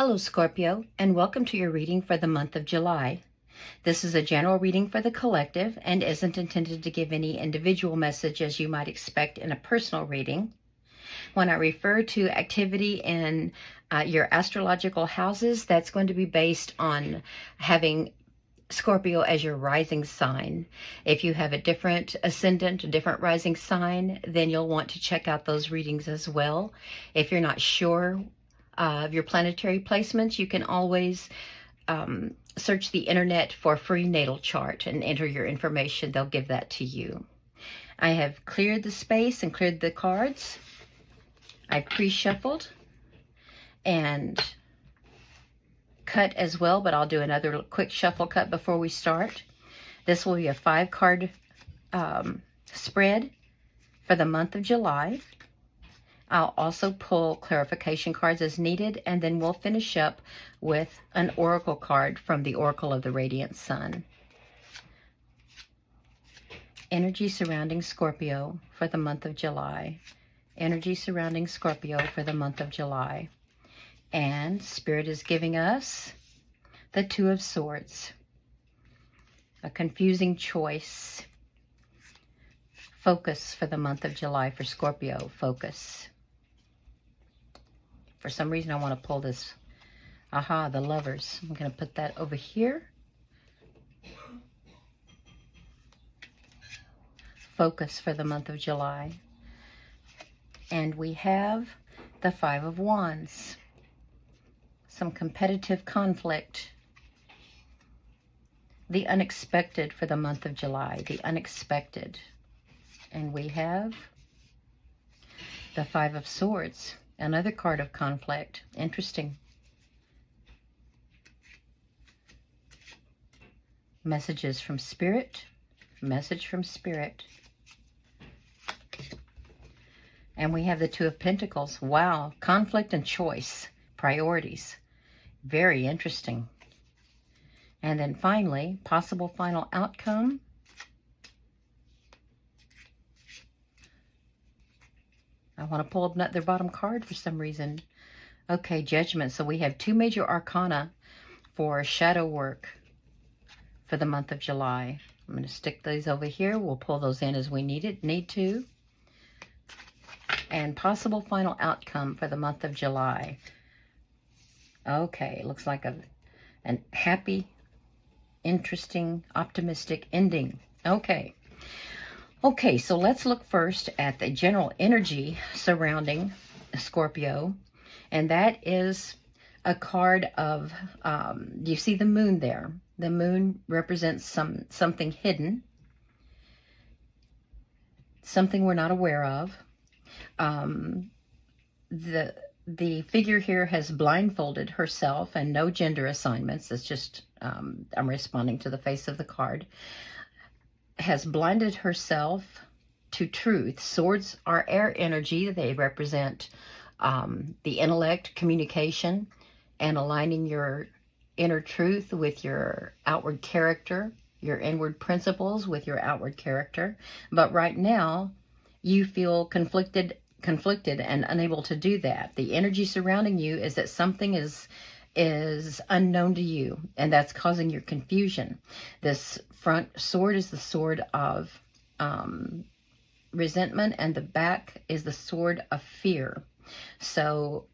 Hello, Scorpio, and welcome to your reading for the month of July. This is a general reading for the collective and isn't intended to give any individual message as you might expect in a personal reading. When I refer to activity in your astrological houses, that's going to be based on having Scorpio as your rising sign. If you have a different ascendant, a different rising sign, then you'll want to check out those readings as well. If you're not sure of your planetary placements, you can always search the internet for a free natal chart and enter your information. They'll give that to you. I have cleared the space and cleared the cards. I've pre-shuffled and cut as well, but I'll do another quick shuffle cut before we start. This will be a 5-card spread for the month of July. I'll also pull clarification cards as needed, and then we'll finish up with an oracle card from the Oracle of the Radiant Sun. Energy surrounding Scorpio for the month of July. Energy surrounding Scorpio for the month of July. And Spirit is giving us the Two of Swords. A confusing choice. Focus for the month of July for Scorpio. Focus. For some reason, I want to pull this. Aha, the Lovers. I'm going to put that over here. Focus for the month of July. And we have the Five of Wands. Some competitive conflict. The unexpected for the month of July. The unexpected. And we have the Five of Swords. Another card of conflict. Interesting. Messages from Spirit. Message from Spirit. And we have the Two of Pentacles. Wow. Conflict and choice. Priorities. Very interesting. And then finally, possible final outcome. I want to pull another bottom card for some reason. Okay, Judgment. So we have 2 major arcana for shadow work for the month of July. I'm going to stick these over here. We'll pull those in as we need to. And possible final outcome for the month of July. Okay, looks like an happy, interesting, optimistic ending. Okay, so let's look first at the general energy surrounding Scorpio. And that is a card of, you see the moon there. The moon represents something hidden, something we're not aware of. The figure here has blindfolded herself, and no gender assignments. It's just, I'm responding to the face of the card. Has blinded herself to truth. Swords are air energy. They represent the intellect, communication, and aligning your inner truth with your outward character, your inward principles with your outward character. But right now, you feel conflicted and unable to do that. The energy surrounding you is that something is unknown to you, and that's causing your confusion. This front sword is the sword of resentment, and the back is the sword of fear. So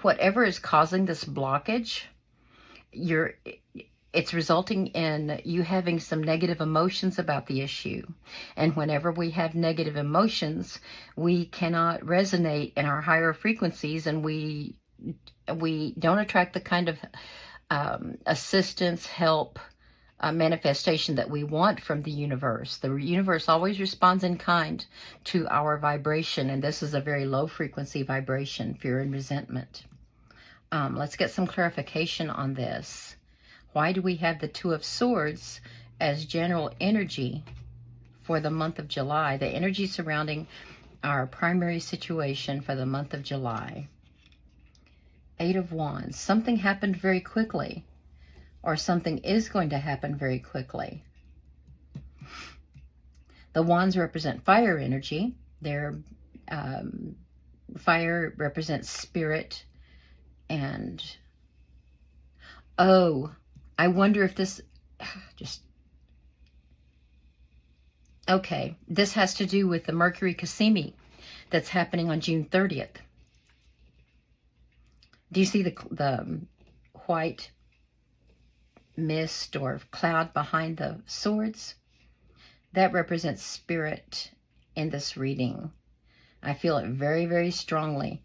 whatever is causing this blockage, it's resulting in you having some negative emotions about the issue. And whenever we have negative emotions, we cannot resonate in our higher frequencies, and we don't attract the kind of assistance, help, manifestation that we want from the universe. The universe always responds in kind to our vibration, and this is a very low frequency vibration, fear and resentment. Let's get some clarification on this. Why do we have the Two of Swords as general energy for the month of July? The energy surrounding our primary situation for the month of July. 8 of Wands. Something happened very quickly, or something is going to happen very quickly. The Wands represent fire energy. They're fire represents spirit and Oh, I wonder if this just, okay, this has to do with the Mercury Cassimi that's happening on June 30th. Do you see the white mist or cloud behind the swords? That represents spirit in this reading. I feel it very, very strongly.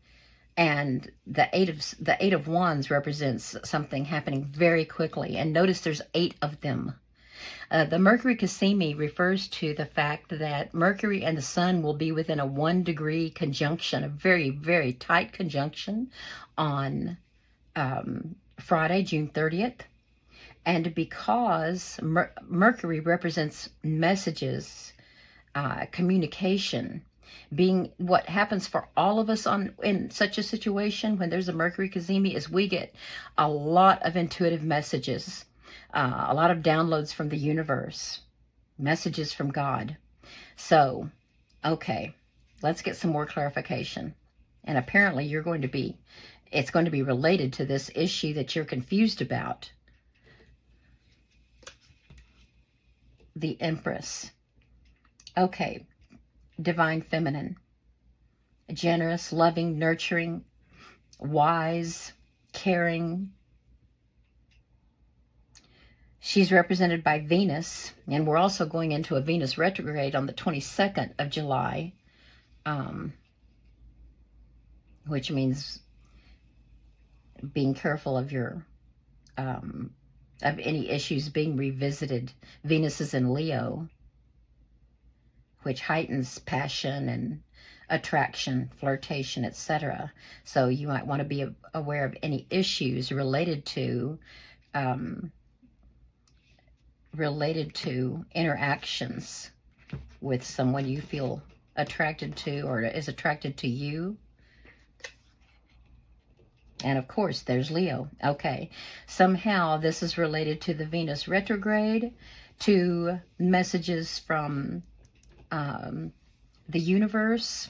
And the eight of wands represents something happening very quickly. And notice there's 8 of them. The Mercury Cassimi refers to the fact that Mercury and the Sun will be within a 1-degree conjunction, a very, very tight conjunction on Friday, June 30th. And because Mercury represents messages, communication, being what happens for all of us in such a situation when there's a Mercury Cassimi is we get a lot of intuitive messages, a lot of downloads from the universe, messages from God. So, okay, let's get some more clarification. And apparently it's going to be related to this issue that you're confused about. The Empress. Okay, divine feminine. Generous, loving, nurturing, wise, caring. She's represented by Venus, and we're also going into a Venus retrograde on the 22nd of July, which means being careful of your of any issues being revisited. Venus is in Leo, which heightens passion and attraction, flirtation, etc. So you might want to be aware of any issues related to interactions with someone you feel attracted to or is attracted to you. And of course, there's Leo. Okay. Somehow this is related to the Venus retrograde, to messages from the universe,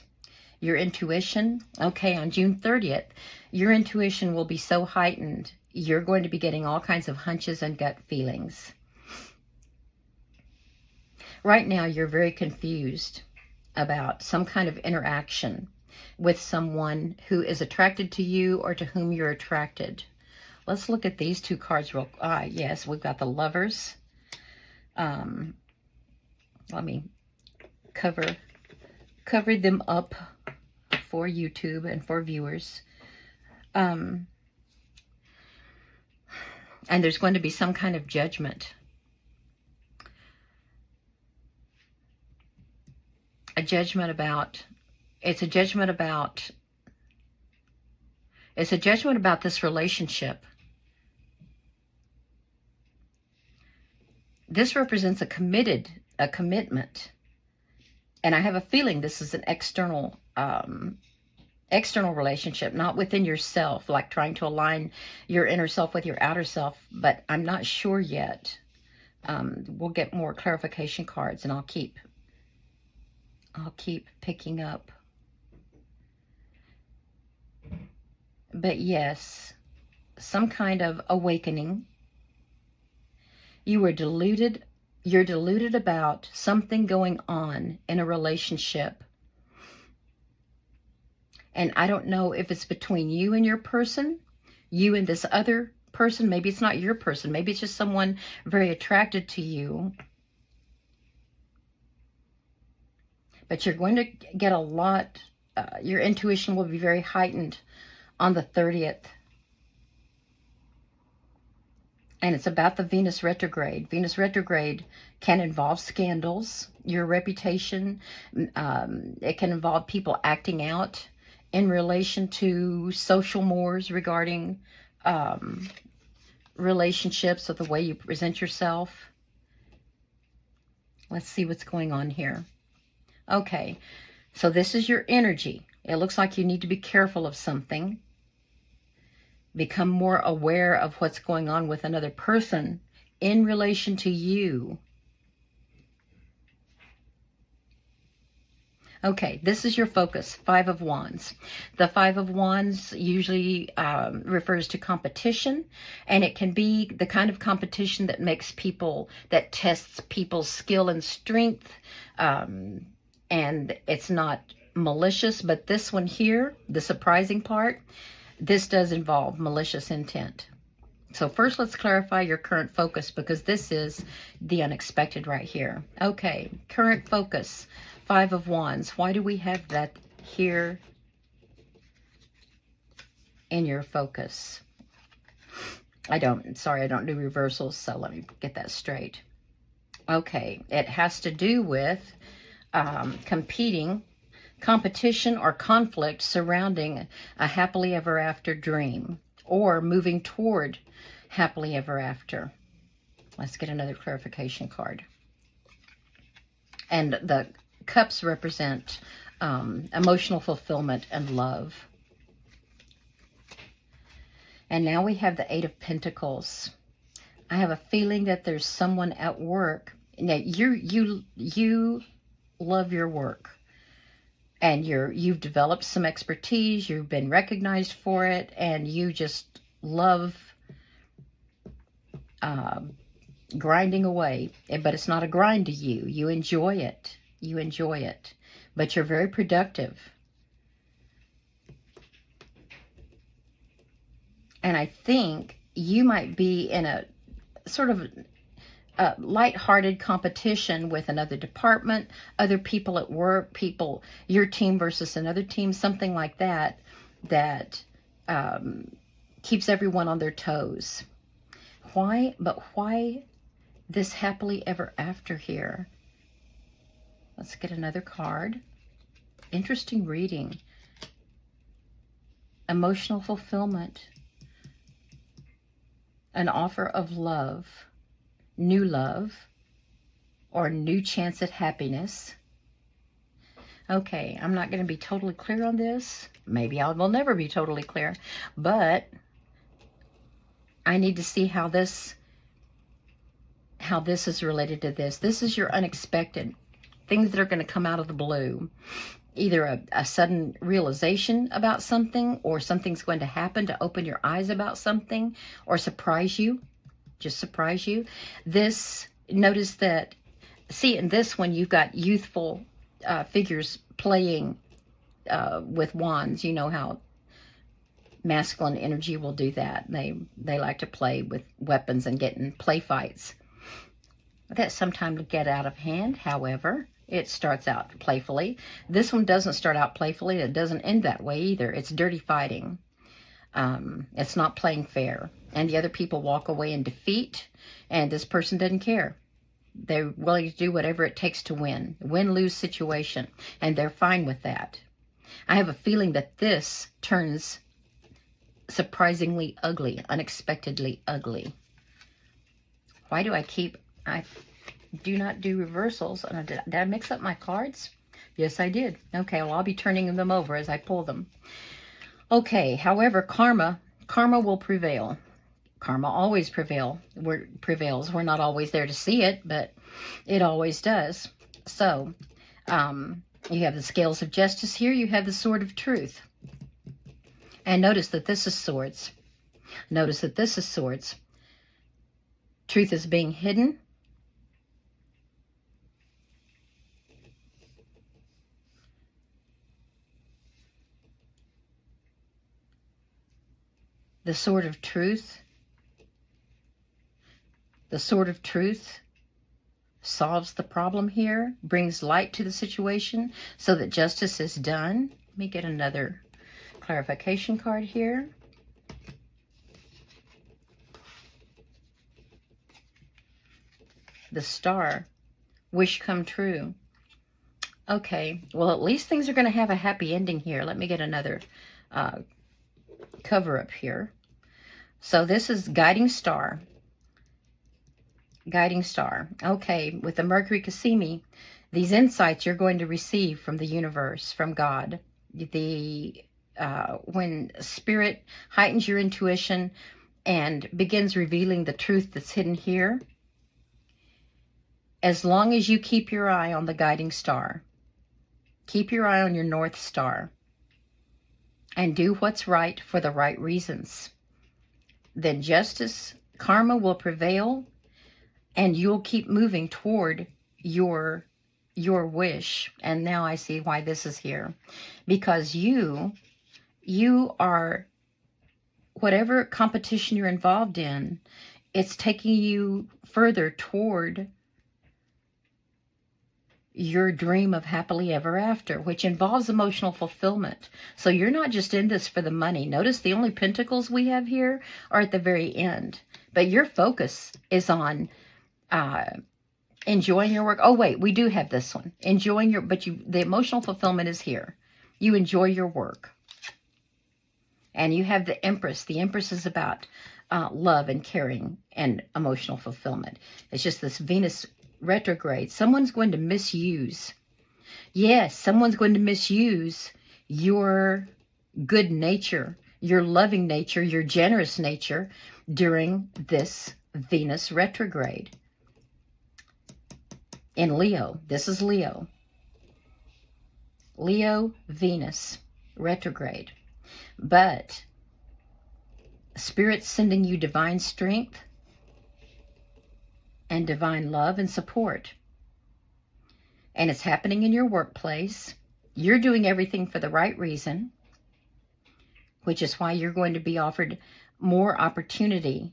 your intuition. Okay, on June 30th, your intuition will be so heightened, you're going to be getting all kinds of hunches and gut feelings. Right now, you're very confused about some kind of interaction with someone who is attracted to you or to whom you're attracted. Let's look at these 2 cards real quick. Yes, we've got the Lovers. Let me cover them up for YouTube and for viewers. And there's going to be some kind of judgment. It's a judgment about this relationship. This represents a commitment. And I have a feeling this is an external relationship, not within yourself, like trying to align your inner self with your outer self, but I'm not sure yet. We'll get more clarification cards, and I'll keep picking up. But yes, some kind of awakening. You're deluded about something going on in a relationship. And I don't know if it's between you and your person, you and this other person. Maybe it's not your person. Maybe it's just someone very attracted to you. But you're going to get a lot, your intuition will be very heightened on the 30th. And it's about the Venus retrograde. Venus retrograde can involve scandals, your reputation. It can involve people acting out in relation to social mores regarding relationships or the way you present yourself. Let's see what's going on here. Okay, so this is your energy. It looks like you need to be careful of something. Become more aware of what's going on with another person in relation to you. Okay, this is your focus, Five of Wands. The Five of Wands usually refers to competition, and it can be the kind of competition that makes people, that tests people's skill and strength, and it's not malicious, but this one here, the surprising part, this does involve malicious intent. So first, let's clarify your current focus, because this is the unexpected right here. Okay, current focus, Five of Wands. Why do we have that here in your focus? I don't do reversals, so let me get that straight. Okay, it has to do with competition or conflict surrounding a happily ever after dream, or moving toward happily ever after. Let's get another clarification card. And the cups represent emotional fulfillment and love. And now we have the Eight of Pentacles. I have a feeling that there's someone at work. Now you love your work, and you've developed some expertise, you've been recognized for it, and you just love grinding away. But it's not a grind to you. You enjoy it. You enjoy it. But you're very productive. And I think you might be in a sort of a lighthearted competition with another department, other people at work, your team versus another team, something like that, that keeps everyone on their toes. Why? But why this happily ever after here? Let's get another card. Interesting reading. Emotional fulfillment. An offer of love, new love, or new chance at happiness. Okay, I'm not going to be totally clear on this. Maybe I will never be totally clear, but I need to see how this is related to this. This is your unexpected, things that are going to come out of the blue. Either a sudden realization about something, or something's going to happen to open your eyes about something, or surprise you, just surprise you. This, notice that, see, in this one, you've got youthful figures playing with wands. You know how masculine energy will do that. They like to play with weapons and get in play fights. That sometimes get out of hand, however. It starts out playfully. This one doesn't start out playfully. It doesn't end that way either. It's dirty fighting. It's not playing fair. And the other people walk away in defeat, and this person doesn't care. They're willing to do whatever it takes to win. Win-lose situation. And they're fine with that. I have a feeling that this turns surprisingly ugly, unexpectedly ugly. Why do I do not do reversals? Did I mix up my cards? Yes, I did. Okay, well, I'll be turning them over as I pull them. Okay, however, karma will prevail. Karma always prevails. We're not always there to see it, but it always does. So, you have the scales of justice here. You have the sword of truth. And notice that this is swords. Notice that this is swords. Truth is being hidden. The sword of truth. The sword of truth solves the problem here, brings light to the situation so that justice is done. Let me get another clarification card here. The star, wish come true. Okay, well, at least things are going to have a happy ending here. Let me get another cover up here. So this is guiding star. Guiding star. Okay, with the Mercury Cassimi, these insights you're going to receive from the universe, from God. When Spirit heightens your intuition and begins revealing the truth that's hidden here, as long as you keep your eye on the guiding star, Keep your eye on your North Star and do what's right for the right reasons. Then justice, karma will prevail, and you'll keep moving toward your wish. And now I see why this is here. Because you are, whatever competition you're involved in, it's taking you further toward your dream of happily ever after, which involves emotional fulfillment. So you're not just in this for the money. Notice the only pentacles we have here are at the very end. But your focus is on enjoying your work. Oh, wait, we do have this one. Enjoying your, but the emotional fulfillment is here. You enjoy your work. And you have the Empress. The Empress is about love and caring and emotional fulfillment. It's just this Venus retrograde. Someone's going to misuse. Yes, someone's going to misuse your good nature, your loving nature, your generous nature during this Venus retrograde. In Leo, this is Leo. Leo, Venus retrograde. But Spirit's sending you divine strength and divine love and support. And it's happening in your workplace. You're doing everything for the right reason, which is why you're going to be offered more opportunity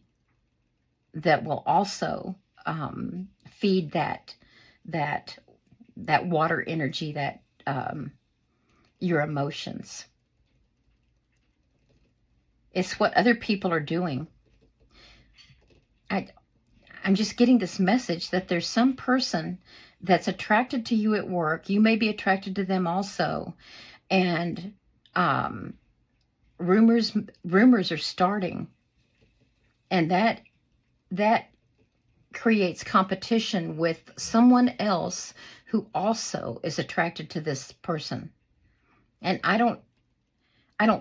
that will also feed that water energy, that your emotions. It's what other people are doing. I'm just getting this message that there's some person that's attracted to you at work. You may be attracted to them also. And rumors are starting. And that creates competition with someone else who also is attracted to this person. And I don't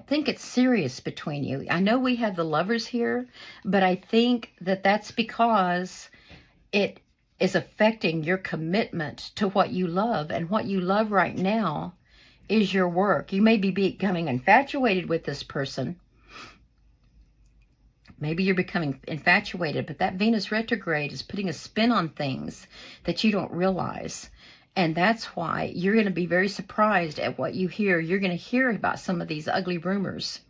think it's serious between you. I know we have the Lovers here, but I think that that's because it is affecting your commitment to what you love. And what you love right now is your work. You may be becoming infatuated with this person. Maybe you're becoming infatuated, but that Venus retrograde is putting a spin on things that you don't realize. And that's why you're going to be very surprised at what you hear. You're going to hear about some of these ugly rumors.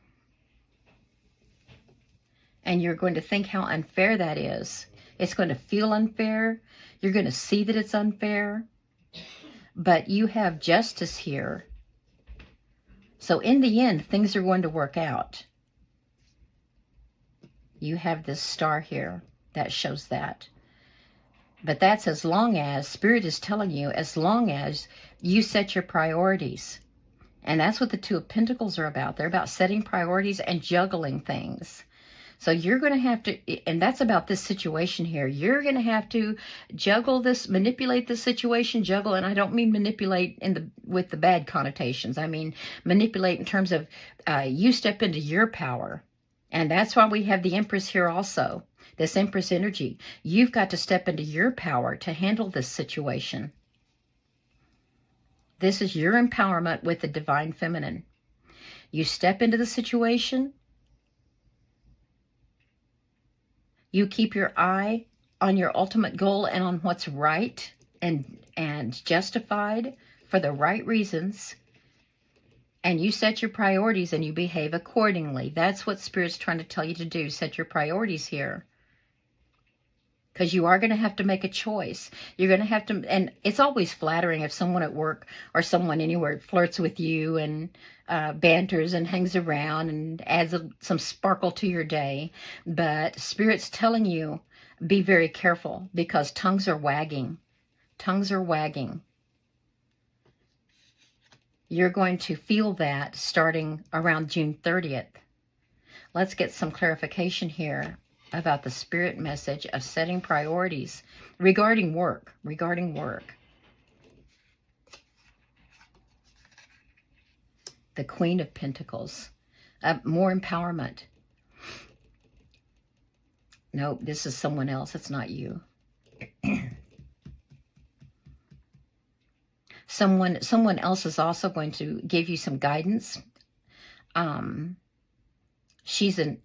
And you're going to think how unfair that is. It's going to feel unfair. You're going to see that it's unfair. But you have justice here. So in the end, things are going to work out. You have this star here that shows that. But that's as long as, Spirit is telling you, as long as you set your priorities. And that's what the Two of Pentacles are about. They're about setting priorities and juggling things. So you're going to have to, and that's about this situation here. You're going to have to juggle this, manipulate the situation, juggle, and I don't mean manipulate with the bad connotations. I mean manipulate in terms of you step into your power. And that's why we have the Empress here also. This Empress energy. You've got to step into your power to handle this situation. This is your empowerment with the Divine Feminine. You step into the situation. You keep your eye on your ultimate goal and on what's right and justified for the right reasons. And you set your priorities and you behave accordingly. That's what Spirit's trying to tell you to do. Set your priorities here. Because you are going to have to make a choice. You're going to have to, and it's always flattering if someone at work or someone anywhere flirts with you and banters and hangs around and adds some sparkle to your day. But Spirit's telling you, be very careful because tongues are wagging. Tongues are wagging. You're going to feel that starting around June 30th. Let's get some clarification here about the Spirit message of setting priorities regarding work. The Queen of Pentacles. More empowerment. No, this is someone else. It's not you. Someone else is also going to give you some guidance. She's in,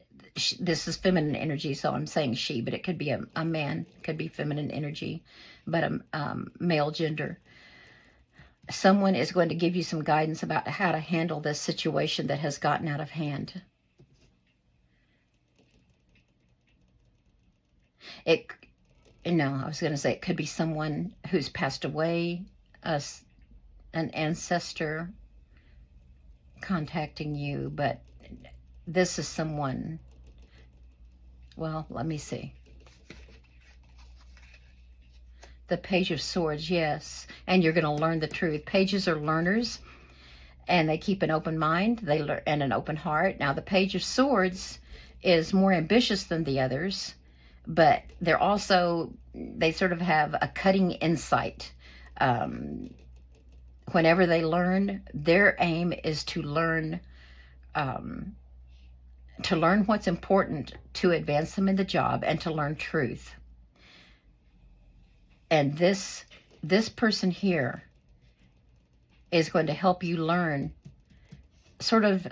this is feminine energy, so I'm saying she, but it could be a man, could be feminine energy, but a male gender. Someone is going to give you some guidance about how to handle this situation that has gotten out of hand. I was going to say it could be someone who's passed away, an ancestor contacting you, but this is someone, well, let me see. The Page of Swords, yes, and you're going to learn the truth. Pages are learners, and they keep an open mind, they learn, and an open heart. Now, the Page of Swords is more ambitious than the others, but they sort of have a cutting insight. Whenever they learn, their aim is to learn what's important to advance them in the job and to learn truth. And this person here is going to help you learn, sort of,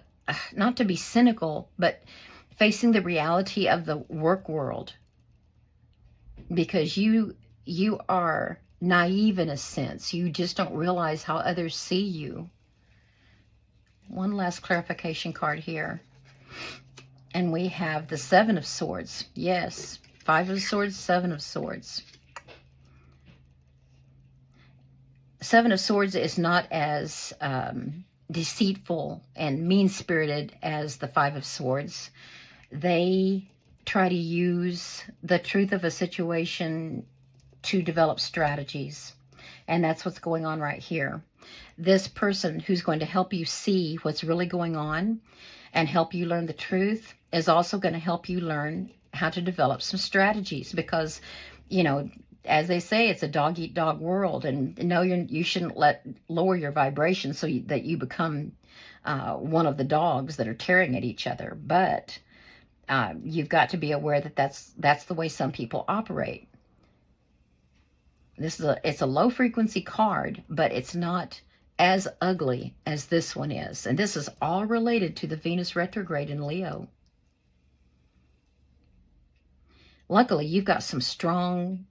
not to be cynical, but facing the reality of the work world. Because you are naive in a sense. You just don't realize how others see you. One last clarification card here. And we have the Seven of Swords. Yes, Five of Swords, Seven of Swords. Seven of Swords is not as deceitful and mean-spirited as the Five of Swords. They try to use the truth of a situation to develop strategies. And that's what's going on right here. This person who's going to help you see what's really going on and help you learn the truth is also going to help you learn how to develop some strategies, because, as they say, it's a dog-eat-dog world, and no, you shouldn't lower your vibration so that you become one of the dogs that are tearing at each other. But you've got to be aware that that's the way some people operate. It's a low frequency card, but it's not as ugly as this one is. And this is all related to the Venus retrograde in Leo. Luckily, you've got some strong,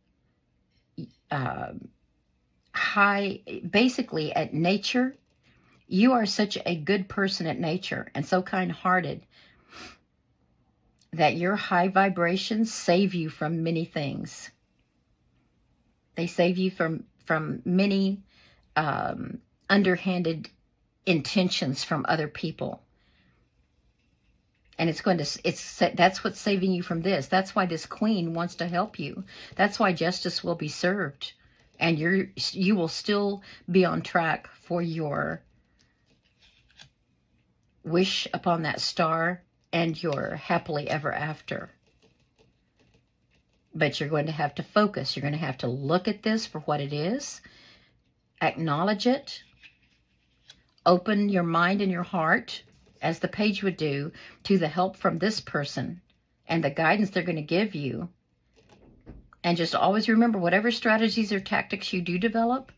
basically at nature, you are such a good person at nature and so kind-hearted that your high vibrations save you from many things. They save you from many underhanded intentions from other people. And that's what's saving you from this. That's why this queen wants to help you. That's why justice will be served. And you will still be on track for your wish upon that star and your happily ever after. But you're going to have to focus. You're going to have to look at this for what it is. Acknowledge it. Open your mind and your heart, as the page would do, to the help from this person and the guidance they're going to give you. And just always remember, whatever strategies or tactics you do develop,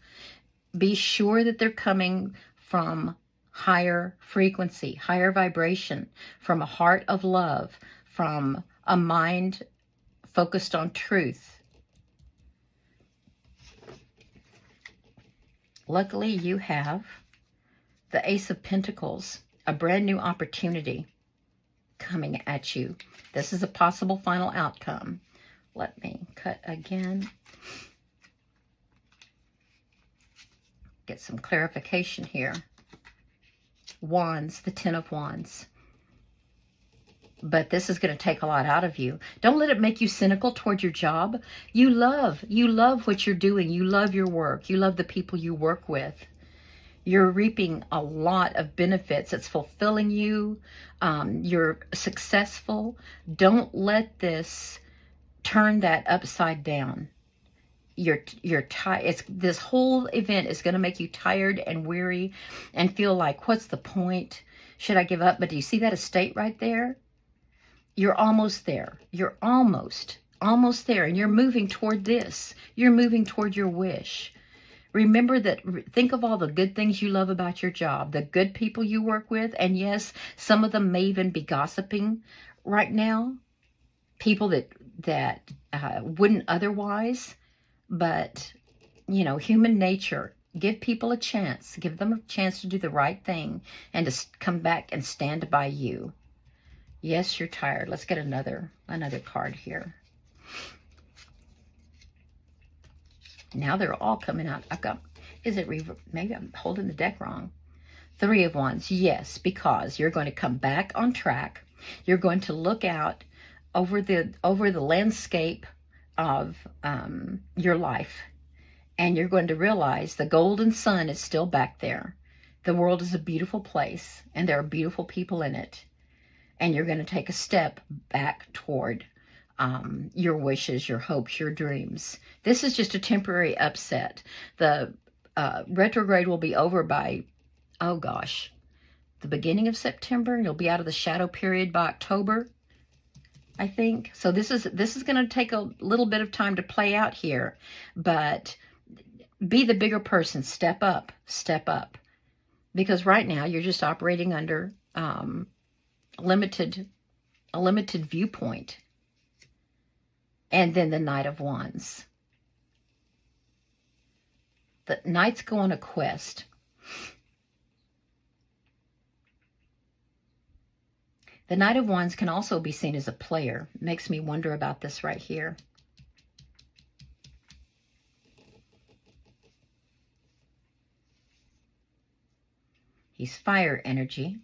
be sure that they're coming from higher frequency, higher vibration, from a heart of love, from a mind focused on truth. Luckily, you have the Ace of Pentacles, a brand new opportunity coming at you. This is a possible final outcome. Let me cut again. Get some clarification here. Wands, the Ten of Wands. But this is going to take a lot out of you. Don't let it make you cynical toward your job. You love what you're doing. You love your work. You love the people you work with. You're reaping a lot of benefits. It's fulfilling you. You're successful. Don't let this turn that upside down. You're tired. This whole event is going to make you tired and weary and feel like, what's the point? Should I give up? But do you see that estate right there? You're almost there. You're almost there. And you're moving toward this. You're moving toward your wish. Remember that, think of all the good things you love about your job, the good people you work with, and yes, some of them may even be gossiping right now, people that wouldn't otherwise, but, you know, human nature, give people a chance, give them a chance to do the right thing and to come back and stand by you. Yes, you're tired. Let's get another card here. Now they're all coming out. I've got, maybe I'm holding the deck wrong. Three of Wands. Yes, because you're going to come back on track. You're going to look out over the landscape of your life, and you're going to realize the golden sun is still back there. The world is a beautiful place, and there are beautiful people in it. And you're going to take a step back toward your wishes, your hopes, your dreams. This is just a temporary upset. The retrograde will be over by, oh gosh, the beginning of September. You'll be out of the shadow period by October, I think. So this is going to take a little bit of time to play out here, but be the bigger person. Step up, because right now you're just operating under a limited viewpoint. And then the Knight of Wands. The Knights go on a quest. The Knight of Wands can also be seen as a player. Makes me wonder about this right here. He's fire energy.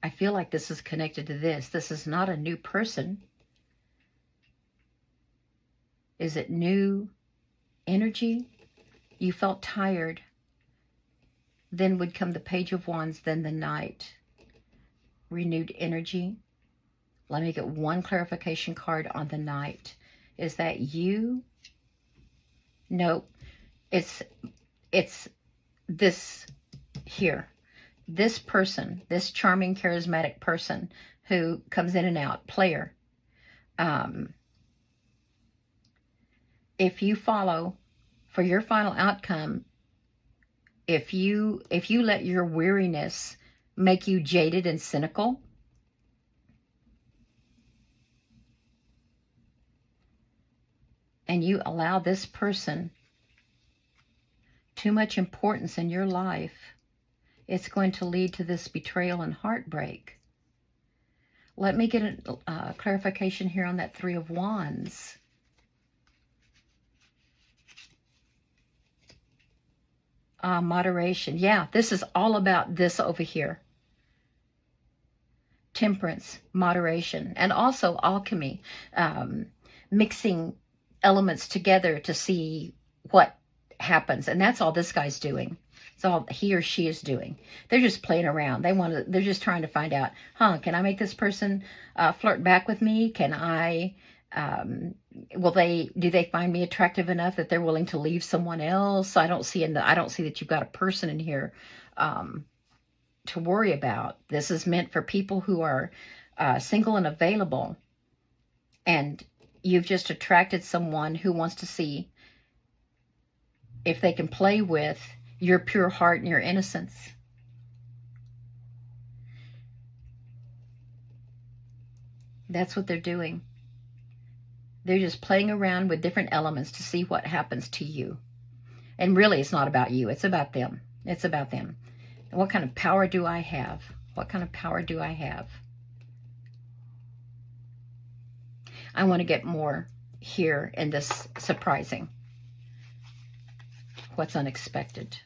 I feel like this is connected to this. This is not a new person. Is it new energy? You felt tired. Then would come the Page of Wands, then the Knight. Renewed energy. Let me get one clarification card on the Knight. Is that you? Nope. It's this here. This person, this charming, charismatic person who comes in and out, player. If you follow for your final outcome, if you let your weariness make you jaded and cynical, and you allow this person too much importance in your life, it's going to lead to this betrayal and heartbreak. Let me get a clarification here on that Three of Wands. Moderation. Yeah, this is all about this over here. Temperance, moderation, and also alchemy. Mixing elements together to see what happens. And that's all this guy's doing. It's all he or she is doing. They're just playing around. They're just trying to find out, can I make this person flirt back with me? Can I, do they find me attractive enough that they're willing to leave someone else? I don't see that you've got a person in here to worry about. This is meant for people who are single and available, and you've just attracted someone who wants to see if they can play with your pure heart and your innocence. That's what they're doing. They're just playing around with different elements to see what happens to you. And really, it's not about you. It's about them. It's about them. And what kind of power do I have? What kind of power do I have? I want to get more here in this surprising. What's unexpected?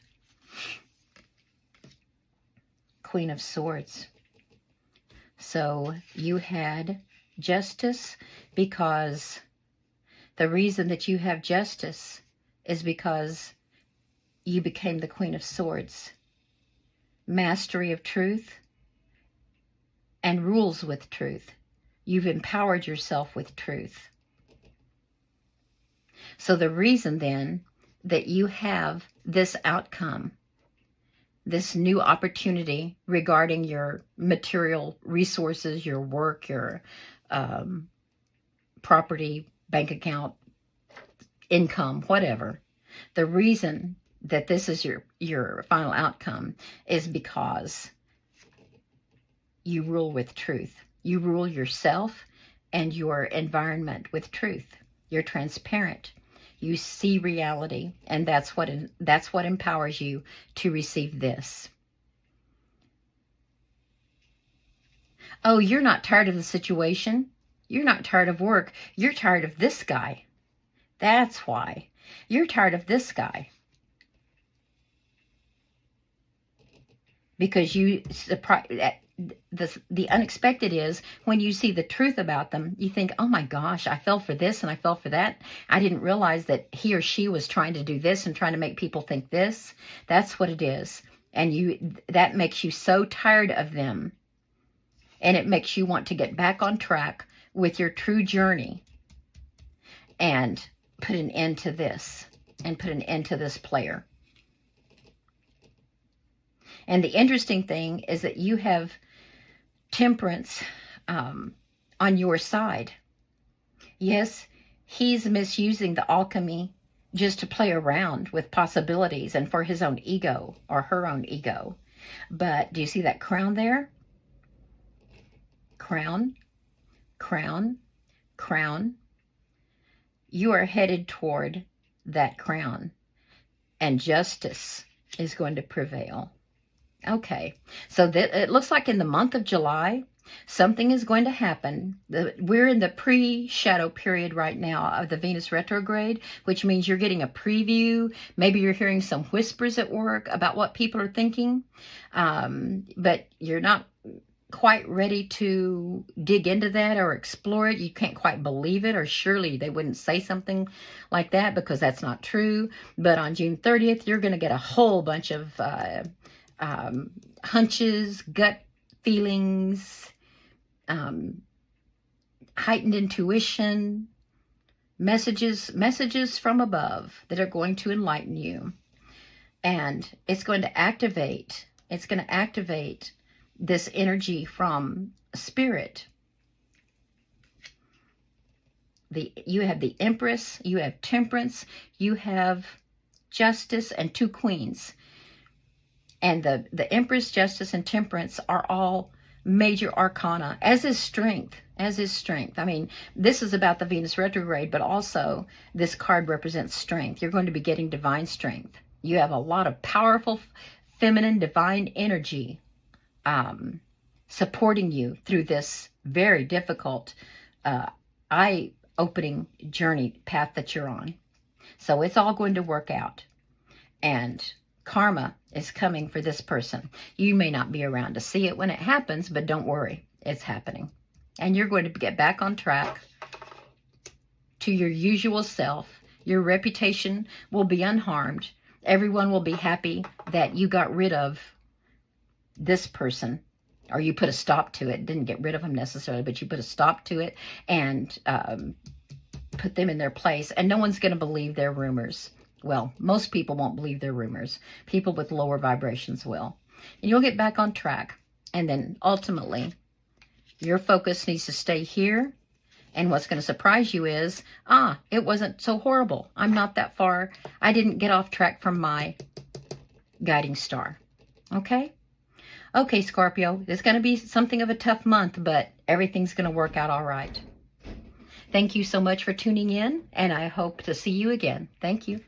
Queen of Swords. So you had justice, because the reason that you have justice is because you became the Queen of Swords. Mastery of truth and rules with truth. You've empowered yourself with truth. So the reason then that you have this outcome, this new opportunity regarding your material resources, your work, your property, bank account, income, whatever. The reason that this is your final outcome is because you rule with truth. You rule yourself and your environment with truth. You're transparent. You see reality, and that's what empowers you to receive this. Oh, you're not tired of the situation. You're not tired of work. You're tired of this guy. That's why. You're tired of this guy. Because the unexpected is when you see the truth about them, you think, oh my gosh, I fell for this and I fell for that. I didn't realize that he or she was trying to do this and trying to make people think this. That's what it is. And that makes you so tired of them. And it makes you want to get back on track with your true journey and put an end to this and put an end to this player. And the interesting thing is that you have temperance on your side. Yes, he's misusing the alchemy just to play around with possibilities and for his own ego or her own ego. But do you see that crown there? Crown, crown, crown. You are headed toward that crown, and justice is going to prevail. Okay, so it looks like in the month of July, something is going to happen. We're in the pre-shadow period right now of the Venus retrograde, which means you're getting a preview. Maybe you're hearing some whispers at work about what people are thinking, but you're not quite ready to dig into that or explore it. You can't quite believe it, or surely they wouldn't say something like that because that's not true. But on June 30th, you're going to get a whole bunch of hunches, gut feelings, heightened intuition, messages from above that are going to enlighten you. And it's going to activate this energy from spirit. You have the Empress, you have Temperance, you have Justice, and two Queens. And the Empress, Justice, and Temperance are all major arcana, as is Strength. I mean, this is about the Venus retrograde, but also this card represents strength. You're going to be getting divine strength. You have a lot of powerful feminine divine energy supporting you through this very difficult, eye-opening journey path that you're on. So it's all going to work out. And karma is coming for this person. You may not be around to see it when it happens, but don't worry, it's happening. And you're going to get back on track to your usual self. Your reputation will be unharmed. Everyone will be happy that you got rid of this person, or you put a stop to it. Didn't get rid of them necessarily, but you put a stop to it and put them in their place. And no one's going to believe their rumors. Well, most people won't believe their rumors. People with lower vibrations will. And you'll get back on track. And then ultimately, your focus needs to stay here. And what's going to surprise you is, it wasn't so horrible. I'm not that far. I didn't get off track from my guiding star. Okay? Okay, Scorpio, it's going to be something of a tough month, but everything's going to work out all right. Thank you so much for tuning in, and I hope to see you again. Thank you.